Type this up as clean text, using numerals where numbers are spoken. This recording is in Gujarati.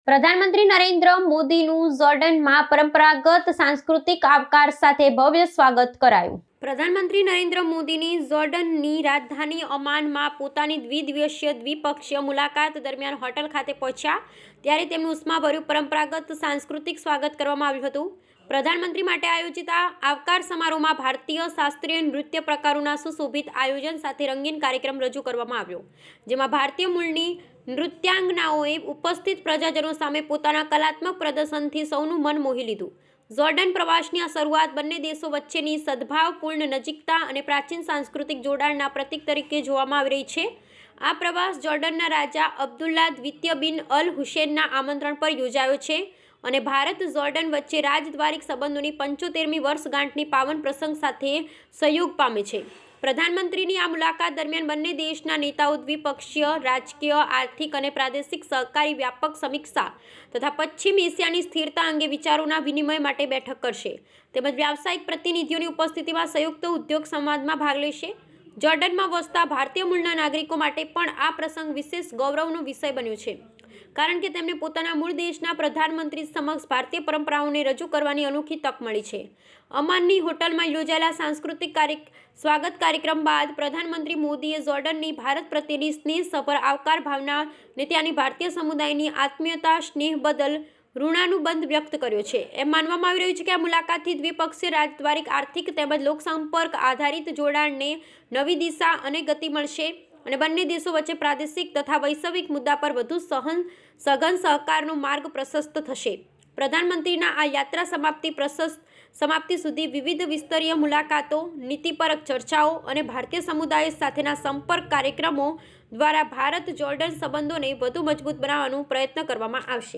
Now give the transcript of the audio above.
પ્રધાનમંત્રી નરેન્દ્ર મોદીનું જોર્ડનમાં પરંપરાગત સાંસ્કૃતિક આવકાર સાથે ભવ્ય સ્વાગત કરાયું. પ્રધાનમંત્રી નરેન્દ્ર મોદીની જોર્ડનની રાજધાની અમાનમાં પોતાની દ્વિદિવસીય દ્વિપક્ષીય મુલાકાત દરમિયાન હોટલ ખાતે પહોંચ્યા ત્યારે તેમનું ઉષ્માભર્યું પરંપરાગત સાંસ્કૃતિક સ્વાગત કરવામાં આવ્યું હતું. પ્રધાનમંત્રી માટે આયોજિત આ આવકાર સમારોહમાં ભારતીય શાસ્ત્રીય નૃત્ય પ્રકારોના સુશોભિત આયોજન સાથે રંગીન કાર્યક્રમ રજૂ કરવામાં આવ્યો, જેમાં ભારતીય મૂળની નૃત્યાંગનાઓએ ઉપસ્થિત પ્રજાજનો સામે પોતાના કલાત્મક પ્રદર્શનથી સૌનું મન મોહી લીધું. જોર્ડન પ્રવાસની આ શરૂઆત બંને દેશો વચ્ચેની સદભાવપૂર્ણ નજીકતા અને પ્રાચીન સાંસ્કૃતિક જોડાણના પ્રતીક તરીકે જોવામાં આવી રહી છે. આ પ્રવાસ જોર્ડનના રાજા અબ્દુલ્લા દ્વિતીય બિન અલ હુસેનના આમંત્રણ પર યોજાયો છે અને ભારત જોર્ડન વચ્ચે રાજદ્વારિક સંબંધોની 75મી વર્ષગાંઠની પાવન પ્રસંગ સાથે સહયોગ પામે છે. પ્રધાનમંત્રીની આ મુલાકાત દરમિયાન બંને દેશના નેતાઓ દ્વિપક્ષીય, રાજકીય, આર્થિક અને પ્રાદેશિક સહકારી વ્યાપક સમીક્ષા તથા પશ્ચિમ એશિયાની સ્થિરતા અંગે વિચારોના વિનિમય માટે બેઠક કરશે તેમજ વ્યાવસાયિક પ્રતિનિધિઓની ઉપસ્થિતિમાં સંયુક્ત ઉદ્યોગ સંવાદમાં ભાગ લેશે. જોર્ડનમાં વસતા ભારતીય મૂળના નાગરિકો માટે પણ આ પ્રસંગ વિશેષ ગૌરવનો વિષય બન્યો છે, કારણ કે તેમને પોતાના મૂળ દેશના પ્રધાનમંત્રી સમક્ષ ભારતીય પરંપરાઓને રજૂ કરવાની અનોખી તક મળી છે. અમાનની હોટલમાં યોજાયેલા સાંસ્કૃતિક સ્વાગત કાર્યક્રમ બાદ પ્રધાનમંત્રી મોદીએ જોર્ડનની ભારત પ્રત્યેની સ્નેહસભર આવકાર ભાવના અને ત્યાંની ભારતીય સમુદાયની આત્મીયતા સ્નેહ બદલ ઋણાનુબંધ વ્યક્ત કર્યો છે. એમ માનવામાં આવી રહ્યું છે કે આ મુલાકાતથી દ્વિપક્ષીય, રાજદ્વારિક, આર્થિક તેમજ લોકસંપર્ક આધારિત જોડાણને નવી દિશા અને ગતિ મળશે અને બંને દેશો વચ્ચે પ્રાદેશિક તથા વૈશ્વિક મુદ્દા પર વધુ સઘન સહકારનો માર્ગ પ્રશસ્ત થશે. પ્રધાનમંત્રીના આ યાત્રા સમાપ્તિ સુધી વિવિધ વિસ્તરીય મુલાકાતો, નીતિપરક ચર્ચાઓ અને ભારતીય સમુદાય સાથેના સંપર્ક કાર્યક્રમો દ્વારા ભારત જોર્ડન સંબંધોને વધુ મજબૂત બનાવવાનો પ્રયત્ન કરવામાં આવશે.